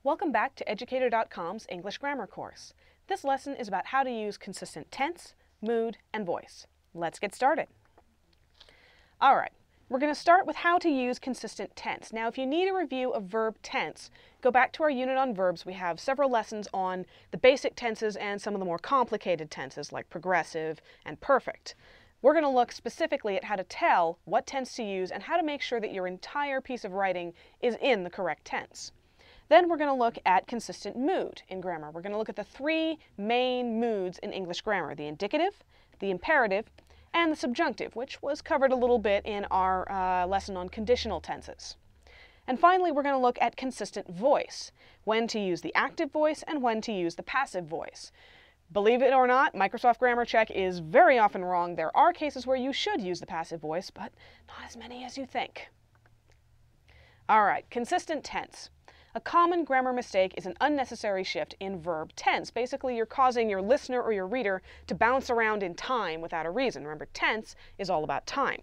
Welcome back to Educator.com's English Grammar course. This lesson is about how to use consistent tense, mood, and voice. Let's get started. All right, we're going to start with how to use consistent tense. Now, if you need a review of verb tense, go back to our unit on verbs. We have several lessons on the basic tenses and some of the more complicated tenses like progressive and perfect. We're going to look specifically at how to tell what tense to use and how to make sure that your entire piece of writing is in the correct tense. Then we're going to look at consistent mood in grammar. We're going to look at the three main moods in English grammar: the indicative, the imperative, and the subjunctive, which was covered a little bit in our lesson on conditional tenses. And finally, we're going to look at consistent voice, when to use the active voice and when to use the passive voice. Believe it or not, Microsoft Grammar Check is very often wrong. There are cases where you should use the passive voice, but not as many as you think. All right, consistent tense. A common grammar mistake is an unnecessary shift in verb tense. Basically, you're causing your listener or your reader to bounce around in time without a reason. Remember, tense is all about time.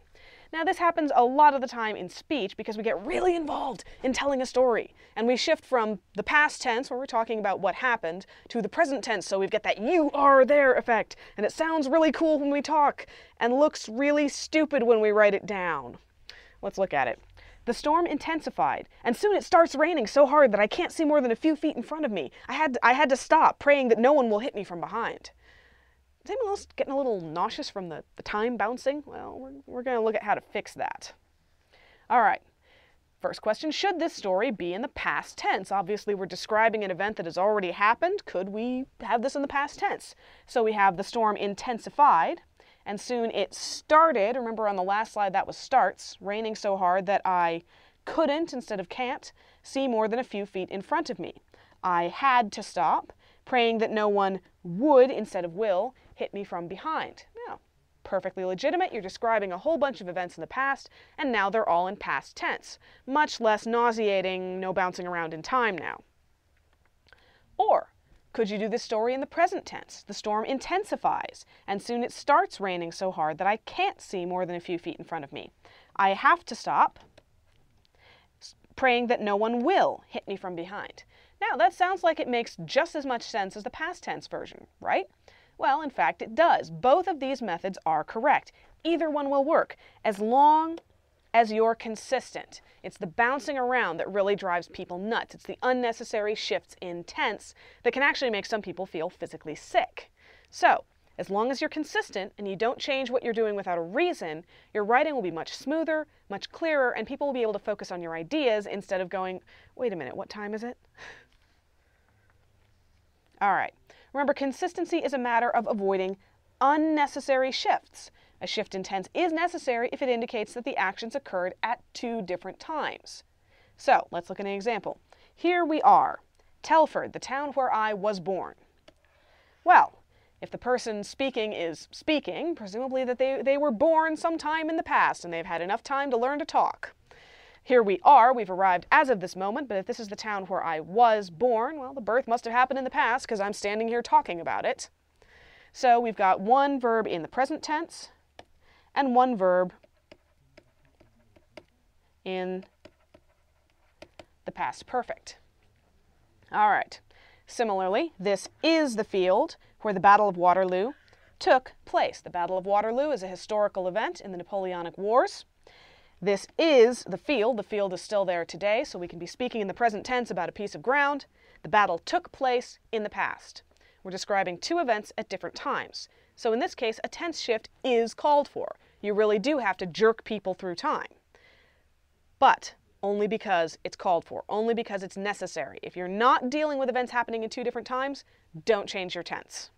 Now, this happens a lot of the time in speech because we get really involved in telling a story. And we shift from the past tense, where we're talking about what happened, to the present tense, so we've got that you are there effect. And it sounds really cool when we talk and looks really stupid when we write it down. Let's look at it. The storm intensified, and soon it starts raining so hard that I can't see more than a few feet in front of me. I had to stop, praying that no one will hit me from behind. Is anyone else getting a little nauseous from the time bouncing? Well, we're going to look at how to fix that. All right. First question, should this story be in the past tense? Obviously, we're describing an event that has already happened. Could we have this in the past tense? So we have the storm intensified, and soon it started. Remember on the last slide that was starts, raining so hard that I couldn't, instead of can't, see more than a few feet in front of me. I had to stop, praying that no one would, instead of will, hit me from behind. Now, perfectly legitimate. You're describing a whole bunch of events in the past, and now they're all in past tense. Much less nauseating, no bouncing around in time now. Or, could you do this story in the present tense? The storm intensifies, and soon it starts raining so hard that I can't see more than a few feet in front of me. I have to stop, praying that no one will hit me from behind. Now, that sounds like it makes just as much sense as the past tense version, right? Well, in fact, it does. Both of these methods are correct. Either one will work, as long as you're consistent. It's the bouncing around that really drives people nuts. It's the unnecessary shifts in tense that can actually make some people feel physically sick. So, as long as you're consistent and you don't change what you're doing without a reason, your writing will be much smoother, much clearer, and people will be able to focus on your ideas instead of going, wait a minute, what time is it? All right. Remember, consistency is a matter of avoiding unnecessary shifts. A shift in tense is necessary if it indicates that the actions occurred at two different times. So, let's look at an example. Here we are, Telford, the town where I was born. Well, if the person speaking is speaking, presumably that they were born sometime in the past and they've had enough time to learn to talk. Here we are, we've arrived as of this moment, but if this is the town where I was born, well, the birth must have happened in the past because I'm standing here talking about it. So we've got one verb in the present tense and one verb in the past perfect. All right. Similarly, this is the field where the Battle of Waterloo took place. The Battle of Waterloo is a historical event in the Napoleonic Wars. This is the field. The field is still there today, so we can be speaking in the present tense about a piece of ground. The battle took place in the past. We're describing two events at different times. So in this case, a tense shift is called for. You really do have to jerk people through time. But only because it's called for, only because it's necessary. If you're not dealing with events happening in two different times, don't change your tense.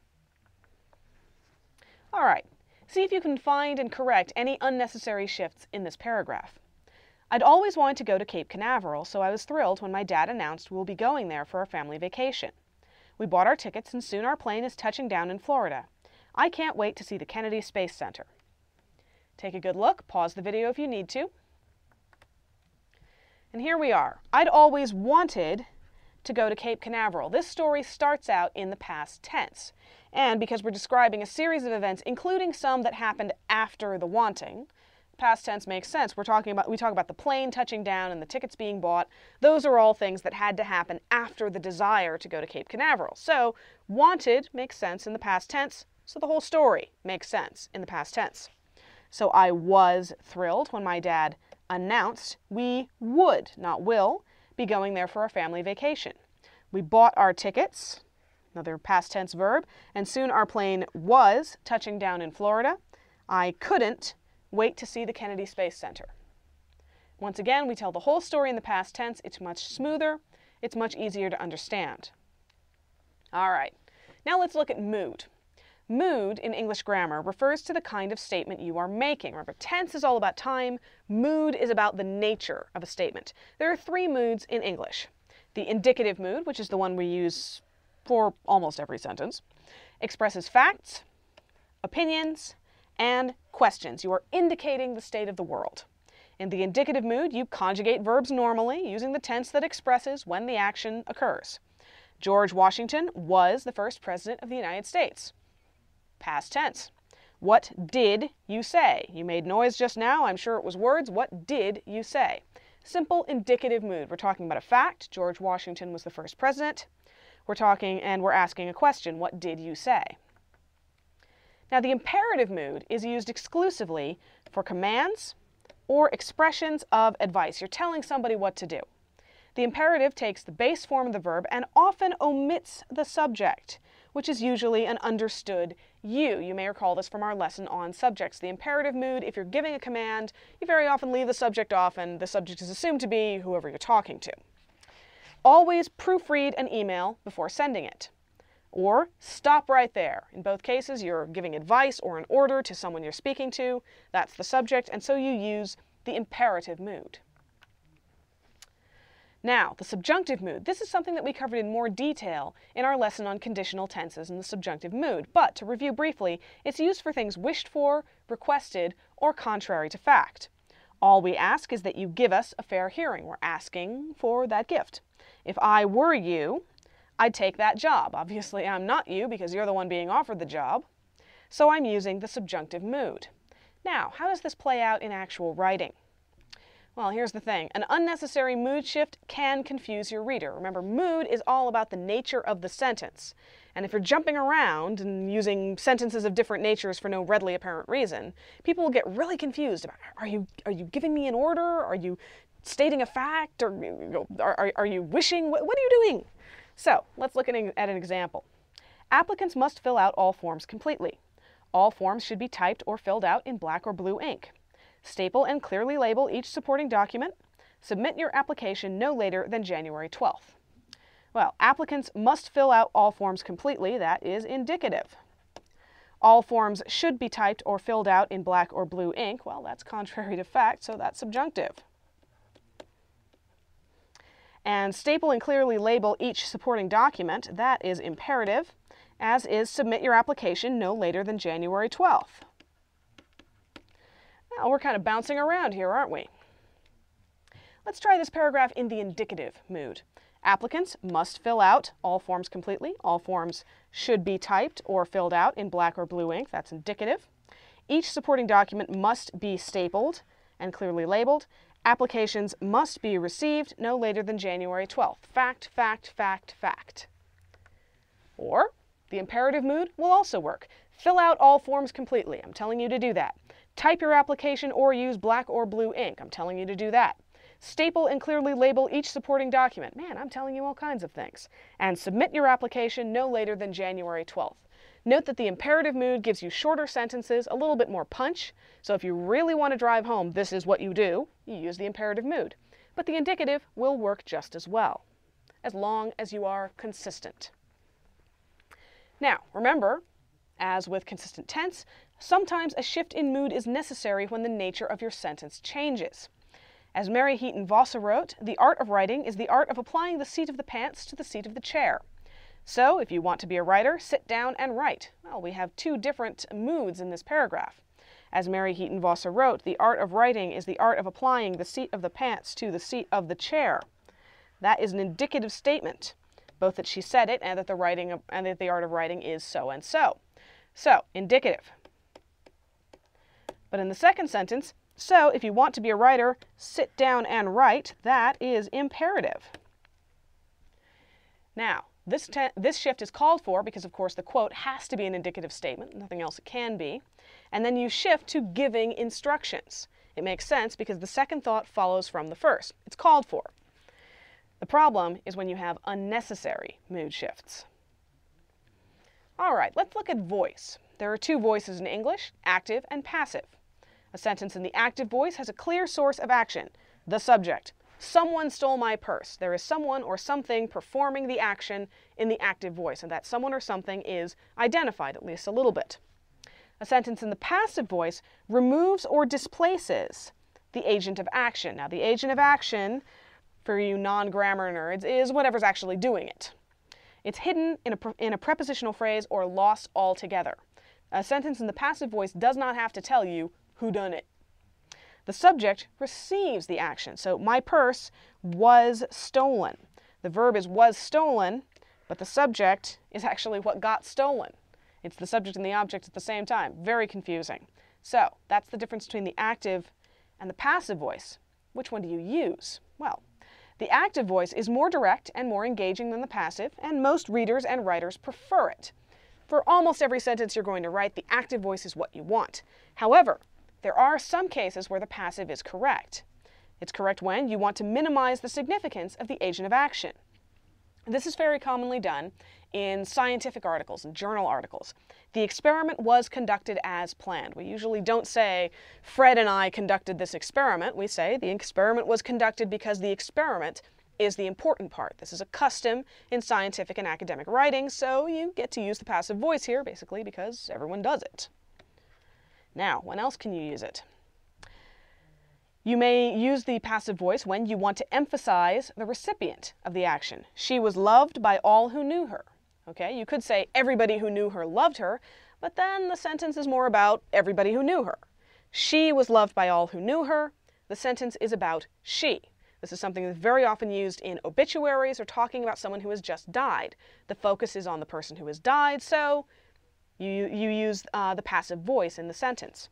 All right. See if you can find and correct any unnecessary shifts in this paragraph. I'd always wanted to go to Cape Canaveral, so I was thrilled when my dad announced we'll be going there for our family vacation. We bought our tickets and soon our plane is touching down in Florida. I can't wait to see the Kennedy Space Center. Take a good look, pause the video if you need to. And here we are. I'd always wanted to go to Cape Canaveral. This story starts out in the past tense. And because we're describing a series of events, including some that happened after the wanting, past tense makes sense. We talk about the plane touching down and the tickets being bought. Those are all things that had to happen after the desire to go to Cape Canaveral. So wanted makes sense in the past tense, so the whole story makes sense in the past tense. So I was thrilled when my dad announced we would, not will, be going there for a family vacation. We bought our tickets, another past tense verb, and soon our plane was touching down in Florida. I couldn't wait to see the Kennedy Space Center. Once again, we tell the whole story in the past tense. It's much smoother. It's much easier to understand. All right, now let's look at mood. Mood in English grammar refers to the kind of statement you are making. Remember, tense is all about time. Mood is about the nature of a statement. There are three moods in English. The indicative mood, which is the one we use for almost every sentence, expresses facts, opinions, and questions. You are indicating the state of the world. In the indicative mood, you conjugate verbs normally using the tense that expresses when the action occurs. George Washington was the first president of the United States. Past tense. What did you say? You made noise just now. I'm sure it was words. What did you say? Simple indicative mood. We're talking about a fact. George Washington was the first president. We're asking a question. What did you say? Now, the imperative mood is used exclusively for commands or expressions of advice. You're telling somebody what to do. The imperative takes the base form of the verb and often omits the subject, which is usually an understood you. You may recall this from our lesson on subjects. The imperative mood, if you're giving a command, you very often leave the subject off and the subject is assumed to be whoever you're talking to. Always proofread an email before sending it. Or stop right there. In both cases, you're giving advice or an order to someone you're speaking to. That's the subject, and so you use the imperative mood. Now, the subjunctive mood. This is something that we covered in more detail in our lesson on conditional tenses and the subjunctive mood. But to review briefly, it's used for things wished for, requested, or contrary to fact. All we ask is that you give us a fair hearing. We're asking for that gift. If I were you, I'd take that job. Obviously, I'm not you because you're the one being offered the job. So I'm using the subjunctive mood. Now, how does this play out in actual writing? Well, here's the thing. An unnecessary mood shift can confuse your reader. Remember, mood is all about the nature of the sentence. And if you're jumping around and using sentences of different natures for no readily apparent reason, people will get really confused about, are you giving me an order? Are you stating a fact? Or are you wishing? What are you doing? So, let's look at an example. Applicants must fill out all forms completely. All forms should be typed or filled out in black or blue ink. Staple and clearly label each supporting document. Submit your application no later than January 12th. Well, applicants must fill out all forms completely. That is indicative. All forms should be typed or filled out in black or blue ink. Well, that's contrary to fact, so that's subjunctive. And staple and clearly label each supporting document. That is imperative, as is submit your application no later than January 12th. Now, we're kind of bouncing around here, aren't we? Let's try this paragraph in the indicative mood. Applicants must fill out all forms completely. All forms should be typed or filled out in black or blue ink. That's indicative. Each supporting document must be stapled and clearly labeled. Applications must be received no later than January 12th. Fact, fact, fact, fact. Or the imperative mood will also work. Fill out all forms completely. I'm telling you to do that. Type your application or use black or blue ink. I'm telling you to do that. Staple and clearly label each supporting document. Man, I'm telling you all kinds of things. And submit your application no later than January 12th. Note that the imperative mood gives you shorter sentences, a little bit more punch. So if you really want to drive home, this is what you do, you use the imperative mood. But the indicative will work just as well, as long as you are consistent. Now, remember, as with consistent tense, sometimes a shift in mood is necessary when the nature of your sentence changes. As Mary Heaton Vossa wrote, the art of writing is the art of applying the seat of the pants to the seat of the chair. So, if you want to be a writer, sit down and write. Well, we have two different moods in this paragraph. As Mary Heaton Vossa wrote, the art of writing is the art of applying the seat of the pants to the seat of the chair. That is an indicative statement, both that she said it and that the art of writing is so and so. So, indicative. But in the second sentence, So if you want to be a writer, sit down and write. That is imperative. Now, this shift is called for because, of course, the quote has to be an indicative statement. Nothing else it can be. And then you shift to giving instructions. It makes sense because the second thought follows from the first. It's called for. The problem is when you have unnecessary mood shifts. All right, let's look at voice. There are two voices in English, active and passive. A sentence in the active voice has a clear source of action, the subject. Someone stole my purse. There is someone or something performing the action in the active voice, and that someone or something is identified, at least a little bit. A sentence in the passive voice removes or displaces the agent of action. Now, the agent of action, for you non-grammar nerds, is whatever's actually doing it. It's hidden in a prepositional phrase or lost altogether. A sentence in the passive voice does not have to tell you who done it. The subject receives the action. So, my purse was stolen. The verb is was stolen, but the subject is actually what got stolen. It's the subject and the object at the same time. Very confusing. So, that's the difference between the active and the passive voice. Which one do you use? Well, the active voice is more direct and more engaging than the passive, and most readers and writers prefer it. For almost every sentence you're going to write, the active voice is what you want. However, there are some cases where the passive is correct. It's correct when you want to minimize the significance of the agent of action. This is very commonly done in scientific articles and journal articles. The experiment was conducted as planned. We usually don't say, Fred and I conducted this experiment. We say the experiment was conducted because the experiment is the important part. This is a custom in scientific and academic writing, so you get to use the passive voice here, basically, because everyone does it. Now, when else can you use it? You may use the passive voice when you want to emphasize the recipient of the action. She was loved by all who knew her. Okay, you could say everybody who knew her loved her, but then the sentence is more about everybody who knew her. She was loved by all who knew her. The sentence is about she. This is something that's very often used in obituaries or talking about someone who has just died. The focus is on the person who has died, so you use the passive voice in the sentence.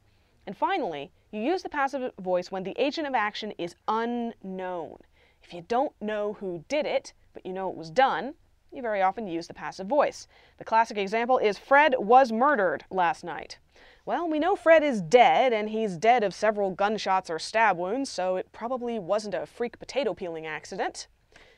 And finally, you use the passive voice when the agent of action is unknown. If you don't know who did it, but you know it was done, you very often use the passive voice. The classic example is Fred was murdered last night. Well, we know Fred is dead, and he's dead of several gunshots or stab wounds, so it probably wasn't a freak potato peeling accident.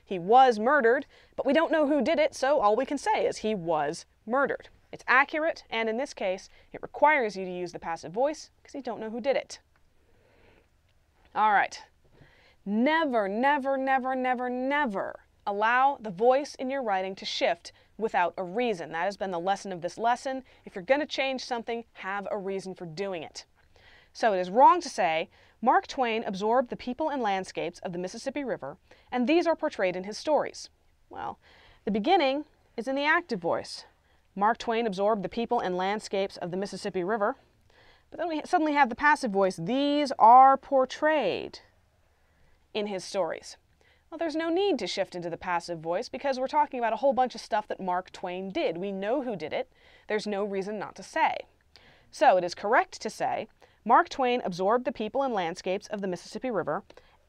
He was murdered, but we don't know who did it, so all we can say is he was murdered. It's accurate, and in this case, it requires you to use the passive voice because you don't know who did it. All right. Never, never, never, never, never allow the voice in your writing to shift without a reason. That has been the lesson of this lesson. If you're going to change something, have a reason for doing it. So it is wrong to say, Mark Twain absorbed the people and landscapes of the Mississippi River, and these are portrayed in his stories. Well, the beginning is in the active voice. Mark Twain absorbed the people and landscapes of the Mississippi River. But then we suddenly have the passive voice. These are portrayed in his stories. Well, there's no need to shift into the passive voice because we're talking about a whole bunch of stuff that Mark Twain did. We know who did it. There's no reason not to say. So it is correct to say, Mark Twain absorbed the people and landscapes of the Mississippi River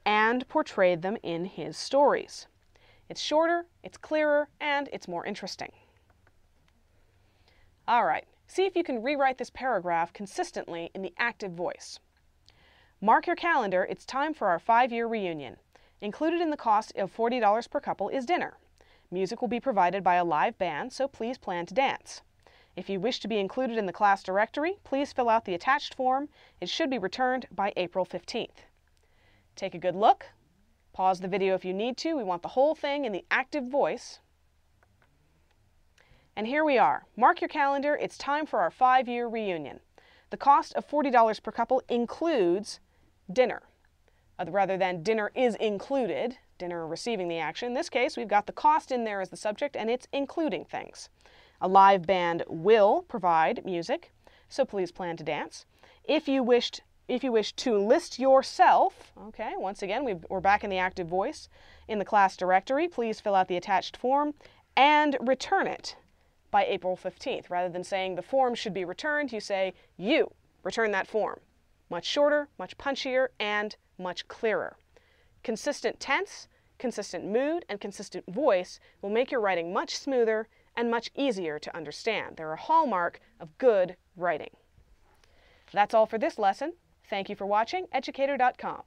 and portrayed them in his stories. It's shorter, it's clearer, and it's more interesting. All right, see if you can rewrite this paragraph consistently in the active voice. Mark your calendar, it's time for our 5-year reunion. Included in the cost of $40 per couple is dinner. Music will be provided by a live band, so please plan to dance. If you wish to be included in the class directory, please fill out the attached form. It should be returned by April 15th. Take a good look. Pause the video if you need to. We want the whole thing in the active voice. And here we are. Mark your calendar. It's time for our 5-year reunion. The cost of $40 per couple includes dinner. Rather than dinner is included, dinner receiving the action. In this case, we've got the cost in there as the subject, and it's including things. A live band will provide music, so please plan to dance. If you wish to list yourself, okay, once again, we're back in the active voice. In the class directory, please fill out the attached form and return it by April 15th. Rather than saying the form should be returned, you say, you return that form much shorter, much punchier, and much clearer. Consistent tense, consistent mood, and consistent voice will make your writing much smoother and much easier to understand. They're a hallmark of good writing. That's all for this lesson. Thank you for watching Educator.com.